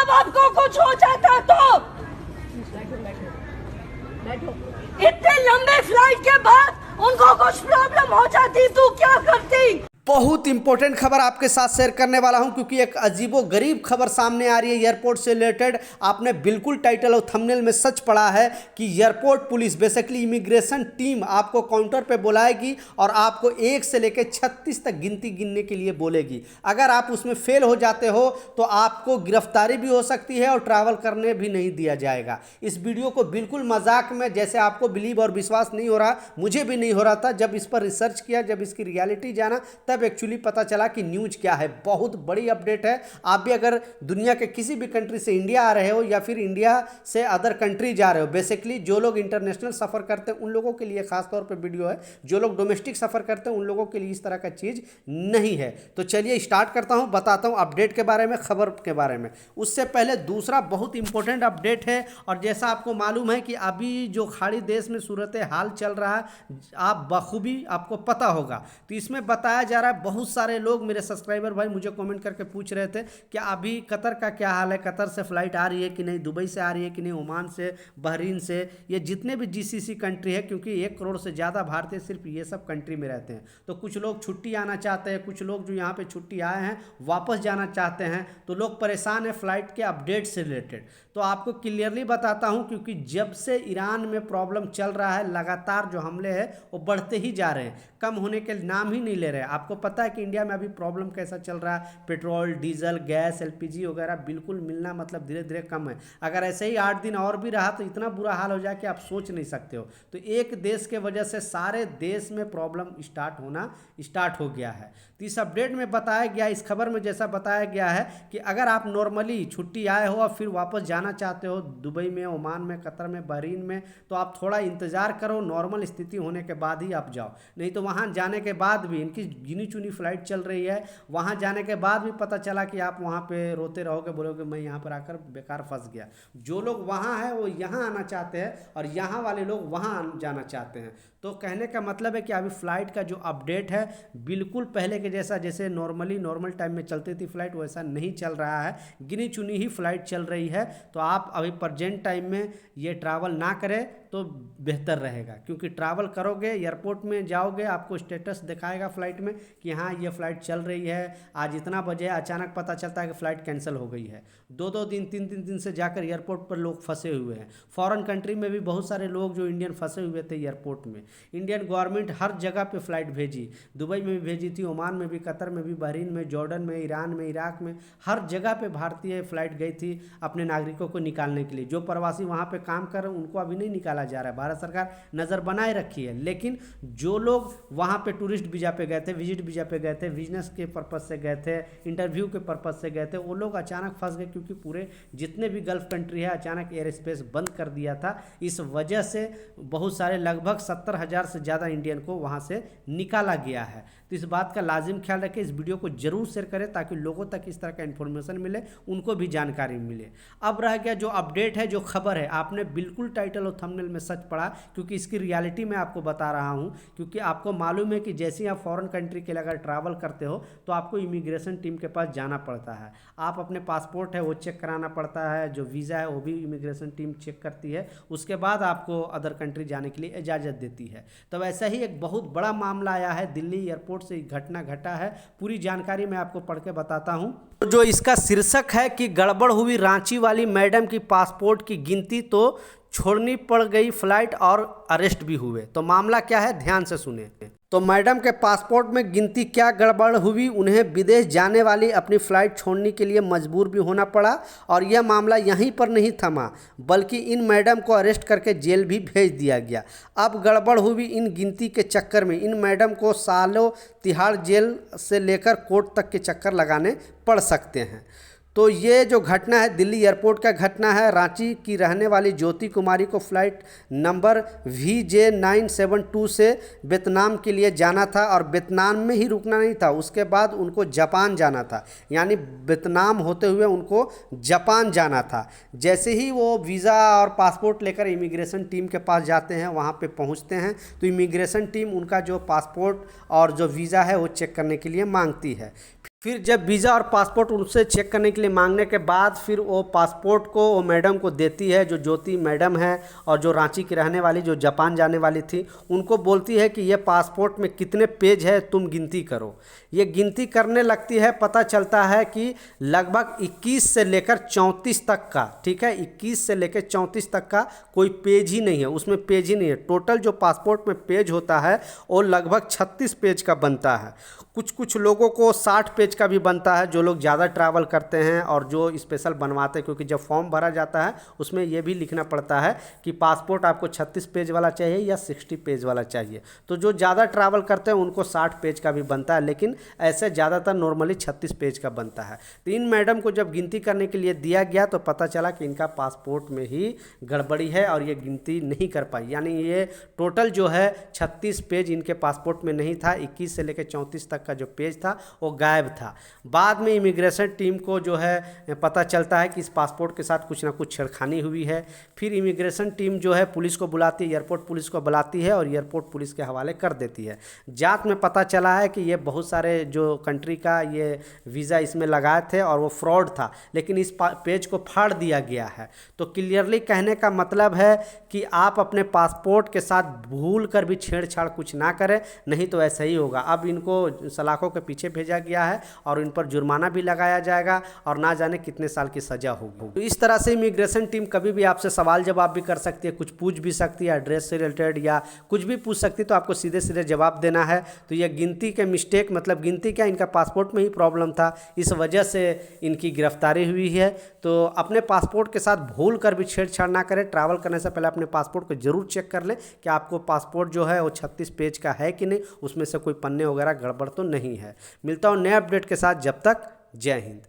माँ बाप को कुछ हो जाता तो इतने लंबे फ्लाइट के बाद उनको कुछ प्रॉब्लम हो जाती तो क्या करती। बहुत इंपॉर्टेंट खबर आपके साथ शेयर करने वाला हूं क्योंकि एक अजीबो गरीब खबर सामने आ रही है एयरपोर्ट से रिलेटेड। आपने बिल्कुल टाइटल और थंबनेल में सच पढ़ा है कि airport police basically immigration team आपको काउंटर पे बुलाएगी और आपको 1 से लेकर 36 तक गिनती गिनने के लिए बोलेगी। अगर आप उसमें फेल हो जाते हो तो आपको गिरफ्तारी भी हो सकती है और ट्रैवल करने भी नहीं दिया जाएगा। इस वीडियो को बिल्कुल मजाक में, जैसे आपको बिलीव और विश्वास नहीं हो रहा, मुझे भी नहीं हो रहा था, जब इस पर रिसर्च किया, जब इसकी रियलिटी जाना, तब एक्चुअली पता चला कि न्यूज़ क्या है। बहुत बड़ी अपडेट है। आप भी अगर दुनिया के किसी भी कंट्री से इंडिया आ रहे हो या फिर इंडिया से अदर कंट्री जा रहे हो, बेसिकली जो लोग इंटरनेशनल सफ़र करते हैं उन लोगों के लिए खास तौर पे वीडियो है। जो लोग डोमेस्टिक सफ़र करते हैं उन लोगों के लिए इस तरह का चीज़ नहीं है। तो चलिए स्टार्ट करता हूँ, बताता हूँ अपडेट के बारे में, खबर के बारे में। उससे पहले दूसरा बहुत इंपॉर्टेंट अपडेट है, और जैसा आपको मालूम है कि अभी जो खाड़ी देश में सूरत हाल चल रहा है, आप बखूबी आपको पता होगा। तो इसमें बताया जा रहा है, बहुत सारे लोग मेरे सब्सक्राइबर भाई मुझे कमेंट करके पूछ रहे थे कि अभी कतर का क्या हाल है, कतर से फ्लाइट आ रही है कि नहीं, दुबई से आ रही है कि नहीं, ओमान से, बहरीन से, ये जितने भी जीसीसी कंट्री है, क्योंकि 1 करोड़ से ज़्यादा भारतीय सिर्फ ये सब कंट्री में रहते हैं। तो कुछ लोग छुट्टी आना चाहते हैं, कुछ लोग जो यहाँ पे छुट्टी आए हैं वापस जाना चाहते हैं, तो लोग परेशान हैं फ्लाइट के अपडेट से रिलेटेड। तो आपको क्लियरली बताता हूँ, क्योंकि जब से ईरान में प्रॉब्लम चल रहा है, लगातार जो हमले हैं वो बढ़ते ही जा रहे हैं, कम होने के नाम ही नहीं ले रहे हैं। आपको पता है कि इंडिया में अभी प्रॉब्लम कैसा चल रहा है, पेट्रोल, डीजल, गैस, एलपीजी वगैरह बिल्कुल मिलना मतलब धीरे धीरे कम है। अगर ऐसे ही 8 दिन और भी रहा तो इतना बुरा हाल हो जाए कि आप सोच नहीं सकते हो। तो एक देश के वजह से सारे देश में प्रॉब्लम स्टार्ट हो गया है। तो इस अपडेट में बताया गया, इस खबर में जैसा बताया गया है कि अगर आप नॉर्मली छुट्टी आए हो और फिर वापस जाना चाहते हो दुबई में, ओमान में, कतर में, बहरीन में, तो आप थोड़ा इंतज़ार करो, नॉर्मल स्थिति होने के बाद ही आप जाओ। नहीं तो वहाँ जाने के बाद भी, इनकी गिनी चुनी फ्लाइट चल रही है, वहाँ जाने के बाद भी पता चला कि आप वहाँ पे रोते रहोगे, बोलोगे मैं यहाँ पर आकर बेकार फंस गया। जो लोग वहाँ हैं वो यहाँ आना चाहते हैं और यहाँ वाले लोग वहाँ जाना चाहते हैं। तो कहने का मतलब है कि अभी फ़्लाइट का जो अपडेट है बिल्कुल पहले के जैसा, जैसे नॉर्मल टाइम में चलती थी फ़्लाइट, वैसा नहीं चल रहा है। गिनी चुनी ही फ़्लाइट चल रही है। तो आप अभी प्रेजेंट टाइम में ये ट्रैवल ना करें तो बेहतर रहेगा, क्योंकि ट्रैवल करोगे, एयरपोर्ट में जाओगे, आपको स्टेटस दिखाएगा फ़्लाइट में कि हाँ ये फ़्लाइट चल रही है, आज इतना बजे, अचानक पता चलता है कि फ़्लाइट कैंसिल हो गई है। 2-2 दिन, 3-3 दिन से जाकर एयरपोर्ट पर लोग फंसे हुए हैं। फॉरेन कंट्री में भी बहुत सारे लोग जो इंडियन फंसे हुए थे एयरपोर्ट में। इंडियन गवर्नमेंट हर जगह पे फ़्लाइट भेजी, दुबई में भी भेजी थी, ओमान में भी, कतर में भी, बहरीन में, जॉर्डन में, ईरान में, इराक में, हर जगह पे भारतीय फ़्लाइट गई थी अपने नागरिकों को निकालने के लिए। जो प्रवासी वहाँ पे काम कर रहे हैं उनको अभी नहीं निकाला जा रहा है, भारत सरकार नज़र बनाए रखी है। लेकिन जो लोग वहाँ पे टूरिस्ट वीज़ा पे गए थे, विजिट वीज़ा पे गए थे, बिजनेस के पर्पज़ से गए थे, इंटरव्यू के पर्पज़ से गए थे, वो लोग अचानक फंस गए, क्योंकि पूरे जितने भी गल्फ़ कंट्री है अचानक एयर स्पेस बंद कर दिया था। इस वजह से बहुत सारे, लगभग 70,000 से ज़्यादा इंडियन को वहाँ से निकाला गया है। तो इस बात का लाजिम ख्याल रखें, इस वीडियो को जरूर शेयर करें ताकि लोगों तक इस तरह का इन्फॉर्मेशन मिले, उनको भी जानकारी मिले। अब रह गया जो अपडेट है, जो खबर है, आपने बिल्कुल टाइटल और थंबनेल में सच पढ़ा, क्योंकि इसकी रियलिटी मैं आपको बता रहा हूं। क्योंकि आपको मालूम है कि जैसे ही आप फॉरेन कंट्री के लिए अगर ट्रैवल करते हो तो आपको इमिग्रेशन टीम के पास जाना पड़ता है। आप अपने पासपोर्ट है वो चेक कराना पड़ता है, जो वीज़ा है वो भी इमिग्रेशन टीम चेक करती है, उसके बाद आपको अदर कंट्री जाने के लिए इजाज़त देती है। तो वैसा ही एक बहुत बड़ा मामला आया है, दिल्ली एयरपोर्ट से घटना घटा है। पूरी जानकारी मैं आपको पढ़ के बताता हूं। जो इसका शीर्षक है कि गड़बड़ हुई रांची वाली मैडम की पासपोर्ट की गिनती तो छोड़नी पड़ गई फ्लाइट और अरेस्ट भी हुए। तो मामला क्या है, ध्यान से सुने। तो मैडम के पासपोर्ट में गिनती क्या गड़बड़ हुई, उन्हें विदेश जाने वाली अपनी फ़्लाइट छोड़ने के लिए मजबूर भी होना पड़ा। और यह मामला यहीं पर नहीं थमा, बल्कि इन मैडम को अरेस्ट करके जेल भी भेज दिया गया। अब गड़बड़ हुई इन गिनती के चक्कर में इन मैडम को सालों तिहाड़ जेल से लेकर कोर्ट तक के चक्कर लगाने पड़ सकते हैं। तो ये जो घटना है दिल्ली एयरपोर्ट का घटना है। रांची की रहने वाली ज्योति कुमारी को फ्लाइट नंबर VJ972 से वियतनाम के लिए जाना था और वियतनाम में ही रुकना नहीं था, उसके बाद उनको जापान जाना था। यानी वियतनाम होते हुए उनको जापान जाना था। जैसे ही वो वीज़ा और पासपोर्ट लेकर इमिग्रेशन टीम के पास जाते हैं, वहाँ पे पहुँचते हैं, तो इमिग्रेशन टीम उनका जो पासपोर्ट और जो वीज़ा है वो चेक करने के लिए मांगती है। फिर जब वीज़ा और पासपोर्ट उनसे चेक करने के लिए मांगने के बाद फिर वो पासपोर्ट को वो मैडम को देती है, जो ज्योति मैडम है और जो रांची की रहने वाली, जो जापान जाने वाली थी, उनको बोलती है कि ये पासपोर्ट में कितने पेज है तुम गिनती करो। ये गिनती करने लगती है, पता चलता है कि लगभग 21 से लेकर 34 तक का, ठीक है, 21 से लेकर 34 तक का कोई पेज ही नहीं है, उसमें पेज ही नहीं है। टोटल जो पासपोर्ट में पेज होता है वो लगभग 36 पेज का बनता है। कुछ लोगों को 60 पेज का भी बनता है, जो लोग ज़्यादा ट्रैवल करते हैं और जो स्पेशल बनवाते हैं, क्योंकि जब फॉर्म भरा जाता है उसमें यह भी लिखना पड़ता है कि पासपोर्ट आपको 36 पेज वाला चाहिए या 60 पेज वाला चाहिए। तो जो ज़्यादा ट्रैवल करते हैं उनको 60 पेज का भी बनता है, लेकिन ऐसे ज़्यादातर नॉर्मली 36 पेज का बनता है। तो इन मैडम को जब गिनती करने के लिए दिया गया तो पता चला कि इनका पासपोर्ट में ही गड़बड़ी है और ये गिनती नहीं कर पाई, यानी ये टोटल जो है 36 पेज इनके पासपोर्ट में नहीं था। 21 से लेकर 34 तक का जो पेज था वो गायब था। बाद में इमिग्रेशन टीम को जो है पता चलता है कि इस पासपोर्ट के साथ कुछ ना कुछ छेड़खानी हुई है। फिर इमिग्रेशन टीम जो है पुलिस को बुलाती है, एयरपोर्ट पुलिस को बुलाती है और एयरपोर्ट पुलिस के हवाले कर देती है। जांच में पता चला है कि ये बहुत सारे जो कंट्री का ये वीज़ा इसमें लगाए थे और वो फ्रॉड था, लेकिन इस पेज को फाड़ दिया गया है। तो क्लियरली कहने का मतलब है कि आप अपने पासपोर्ट के साथ भूल कर भी छेड़छाड़ कुछ ना करें, नहीं तो ऐसा ही होगा। अब इनको सलाखों के पीछे भेजा गया है और इन पर जुर्माना भी लगाया जाएगा और ना जाने कितने साल की सजा होगी। तो इस तरह से इमिग्रेशन टीम कभी भी आपसे सवाल जवाब भी कर सकती है, कुछ पूछ भी सकती है, एड्रेस से रिलेटेड या कुछ भी पूछ सकती है, तो आपको सीधे सीधे जवाब देना है। तो यह गिनती के मिस्टेक, मतलब गिनती क्या, इनका पासपोर्ट में ही प्रॉब्लम था, इस वजह से इनकी गिरफ्तारी हुई है। तो अपने पासपोर्ट के साथ भूल कर भी छेड़छाड़ ना करें। ट्रैवल करने से पहले अपने पासपोर्ट को जरूर चेक कर लें कि आपको पासपोर्ट जो है वो 36 पेज का है कि नहीं, उसमें से कोई पन्ने वगैरह गड़बड़ तो नहीं है। मिलता हूँ नए अपडेट के साथ, जब तक जय हिंद।